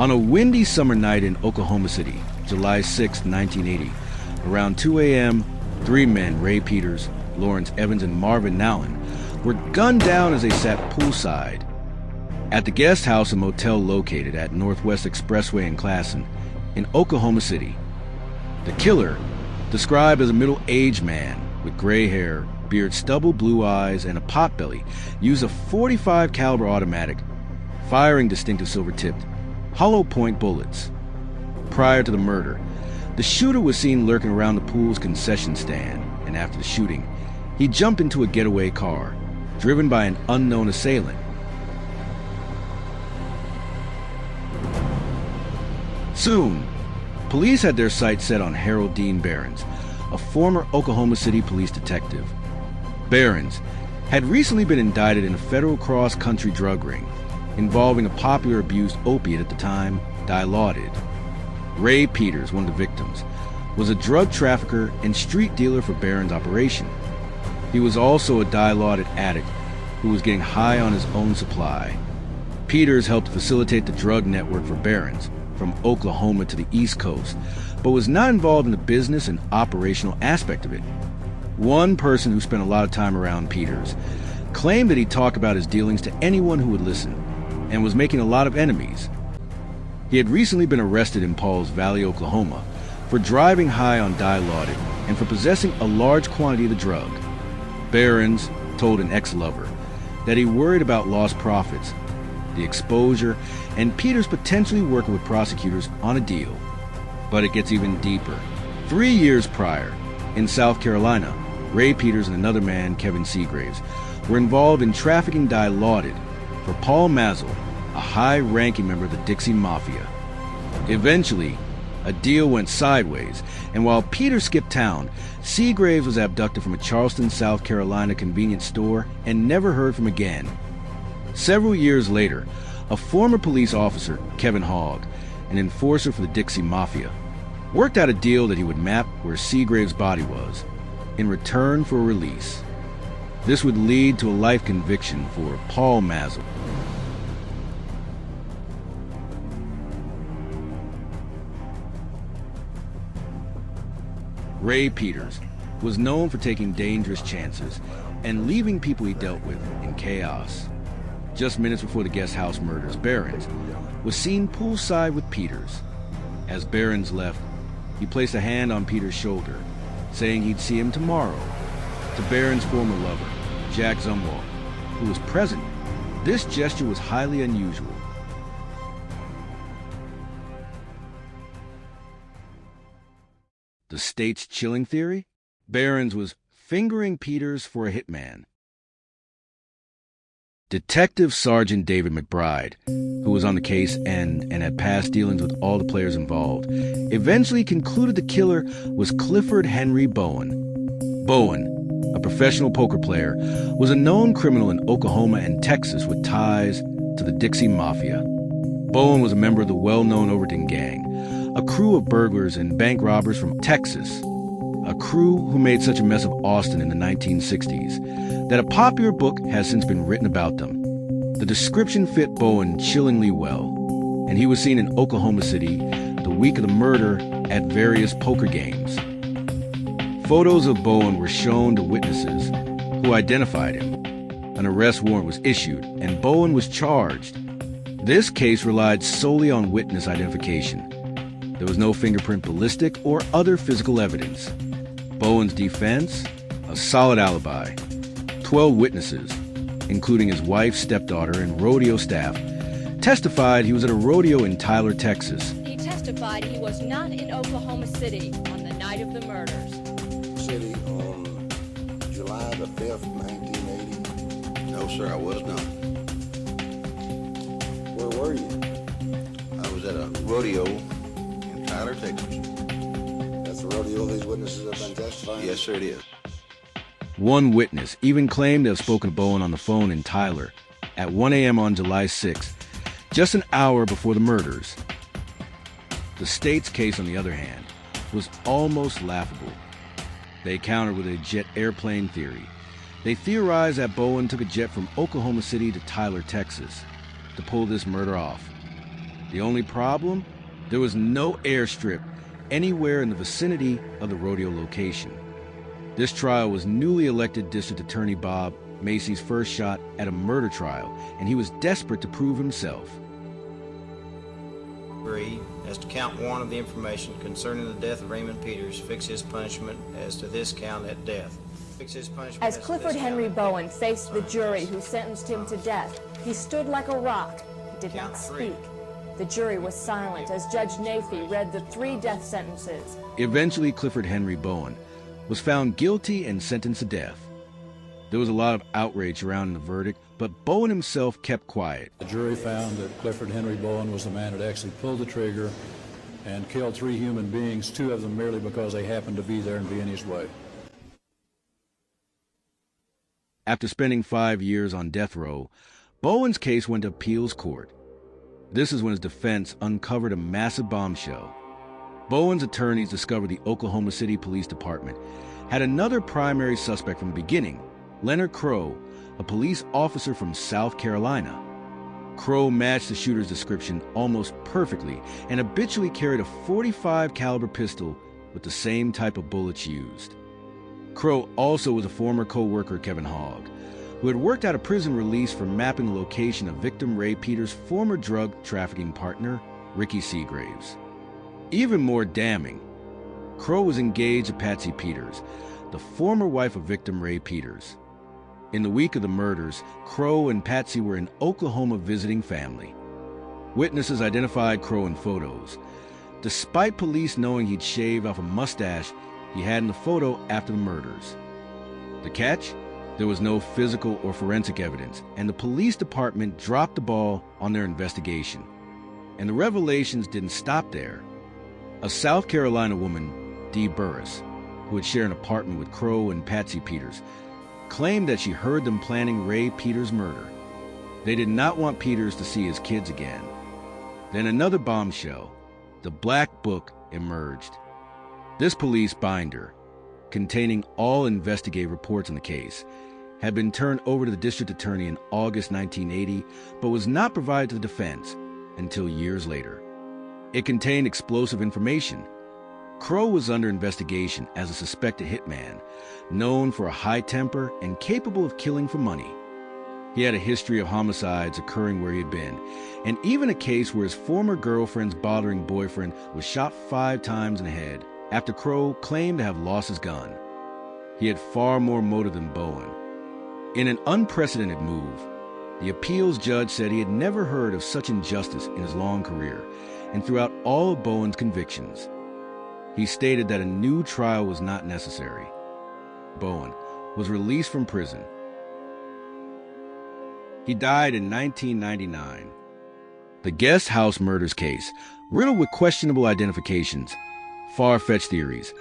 On a windy summer night in Oklahoma City, July 6, 1980, around 2 a.m., three men, Ray Peters, Lawrence Evans, and Marvin Nowlin, were gunned down as they sat poolside at the guest house and motel located at Northwest Expressway in Classen, in Oklahoma City. The killer, described as a middle-aged man with gray hair, beard, stubble, blue eyes, and a potbelly, used a .45 caliber automatic, firing distinctive silver-tipped, hollow-point bullets. Prior to the murder, the shooter was seen lurking around the pool's concession stand, and after the shooting, he jumped into a getaway car, driven by an unknown assailant. Soon, police had their sights set on Harold Dean Behrens, a former Oklahoma City police detective. Behrens had recently been indicted in a federal cross-country drug ring involving a popular abused opiate at the time, Dilaudid. Ray Peters, one of the victims, was a drug trafficker and street dealer for Behrens' operation. He was also a Dilaudid addict who was getting high on his own supply. Peters helped facilitate the drug network for Behrens from Oklahoma to the East Coast, but was not involved in the business and operational aspect of it. One person who spent a lot of time around Peters claimed that he talked about his dealings to anyone who would listen, and was making a lot of enemies. He had recently been arrested in Pauls Valley, Oklahoma, for driving high on Dilaudid and for possessing a large quantity of the drug. Behrens told an ex-lover that he worried about lost profits, the exposure, and Peters potentially working with prosecutors on a deal. But it gets even deeper. 3 years prior, in South Carolina, Ray Peters and another man, Kevin Seagraves, were involved in trafficking Dilaudid for Paul Mazel, a high-ranking member of the Dixie Mafia. Eventually, a deal went sideways, and while Peters skipped town, Seagraves was abducted from a Charleston, South Carolina convenience store and never heard from again. Several years later, a former police officer, Kevin Hogg, an enforcer for the Dixie Mafia, worked out a deal that he would map where Seagraves' body was, in return for a release. This would lead to a life conviction for Paul Mazel. Ray Peters was known for taking dangerous chances and leaving people he dealt with in chaos. Just minutes before the guest house murders, Behrens was seen poolside with Peters. As Behrens left, he placed a hand on Peters' shoulder, saying he'd see him tomorrow. To Behrens' former lover, Jack Zumwalt, who was present, this gesture was highly unusual. The state's chilling theory? Behrens was fingering Peters for a hitman. Detective Sergeant David McBride, who was on the case and had past dealings with all the players involved, eventually concluded the killer was Clifford Henry Bowen. Bowen, a professional poker player, was a known criminal in Oklahoma and Texas with ties to the Dixie Mafia. Bowen was a member of the well-known Overton Gang, a crew of burglars and bank robbers from Texas, a crew who made such a mess of Austin in the 1960s that a popular book has since been written about them. The description fit Bowen chillingly well, and he was seen in Oklahoma City the week of the murder at various poker games. Photos of Bowen were shown to witnesses who identified him. An arrest warrant was issued, and Bowen was charged. This case relied solely on witness identification. There was no fingerprint, ballistic, or other physical evidence. Bowen's defense? A solid alibi. 12 witnesses, including his wife, stepdaughter, and rodeo staff, testified he was at a rodeo in Tyler, Texas. He testified he was not in Oklahoma City on the night of the murders. City on July the 5th, 1980. No, sir, I was not. Where were you? I was at a rodeo in Tyler, Texas. That's the rodeo these witnesses have been testifying? Yes, sir, it is. One witness even claimed to have spoken to Bowen on the phone in Tyler at 1 a.m. on July 6th, just an hour before the murders. The state's case, on the other hand, was almost laughable. They countered with a jet airplane theory. They theorized that Bowen took a jet from Oklahoma City to Tyler, Texas, to pull this murder off. The only problem? There was no airstrip anywhere in the vicinity of the rodeo location. This trial was newly elected District Attorney Bob Macy's first shot at a murder trial, and he was desperate to prove himself. Agree as to count one of the information concerning the death of Raymond Peters, fix his punishment as to this count at death. Fix his punishment As to Clifford this Henry count at Bowen death. faced the jury who sentenced him to death, he stood like a rock. He did not Count three. speak. The jury was silent as Judge Nafee read the 3 death sentences. Eventually, Clifford Henry Bowen was found guilty and sentenced to death. There was a lot of outrage surrounding the verdict, but Bowen himself kept quiet. The jury found that Clifford Henry Bowen was the man that actually pulled the trigger and killed 3 human beings, 2 of them merely because they happened to be there and be in his way. After spending 5 years on death row, Bowen's case went to appeals court. This is when his defense uncovered a massive bombshell. Bowen's attorneys discovered the Oklahoma City Police Department had another primary suspect from the beginning, Leonard Crowe, a police officer from South Carolina. Crowe matched the shooter's description almost perfectly and habitually carried a .45 caliber pistol with the same type of bullets used. Crowe also was a former co-worker of Kevin Hogg, who had worked out a prison release for mapping the location of victim Ray Peters' former drug trafficking partner, Ricky Seagraves. Even more damning, Crowe was engaged to Patsy Peters, the former wife of victim Ray Peters. In the week of the murders, Crowe and Patsy were in Oklahoma visiting family. Witnesses identified Crowe in photos. Despite police knowing he'd shaved off a mustache he had in the photo after the murders. The catch? There was no physical or forensic evidence, and the police department dropped the ball on their investigation. And the revelations didn't stop there. A South Carolina woman, Dee Burris, who had shared an apartment with Crowe and Patsy Peters, claimed that she heard them planning Ray Peters' murder. They did not want Peters to see his kids again. Then another bombshell, the Black Book, emerged. This police binder, containing all investigative reports in the case, had been turned over to the district attorney in August 1980, but was not provided to the defense until years later. It contained explosive information. Crowe was under investigation as a suspected hitman, known for a high temper and capable of killing for money. He had a history of homicides occurring where he had been, and even a case where his former girlfriend's bothering boyfriend was shot 5 times in the head after Crowe claimed to have lost his gun. He had far more motive than Bowen. In an unprecedented move, the appeals judge said he had never heard of such injustice in his long career and throughout all of Bowen's convictions. He stated that a new trial was not necessary. Bowen was released from prison. He died in 1999. The Guest House murders case, riddled with questionable identifications, far-fetched theories,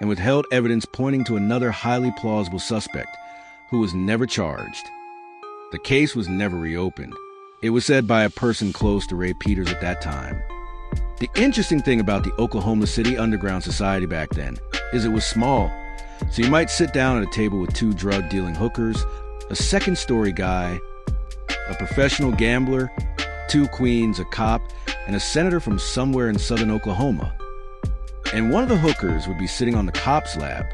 and withheld evidence pointing to another highly plausible suspect who was never charged. The case was never reopened. It was said by a person close to Ray Peters at that time. The interesting thing about the Oklahoma City underground society back then is it was small. So you might sit down at a table with 2 drug-dealing hookers, a second-story guy, a professional gambler, 2 queens, a cop, and a senator from somewhere in southern Oklahoma. And one of the hookers would be sitting on the cop's lap.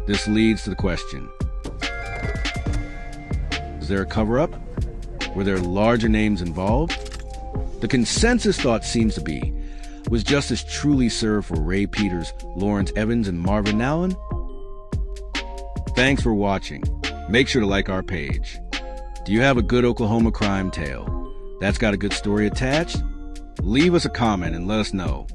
This leads to the question: is there a cover-up? Were there larger names involved? The consensus thought seems to be, was justice truly served for Ray Peters, Lawrence Evans, and Marvin Allen? Thanks for watching. Make sure to like our page. Do you have a good Oklahoma crime tale that's got a good story attached? Leave us a comment and let us know.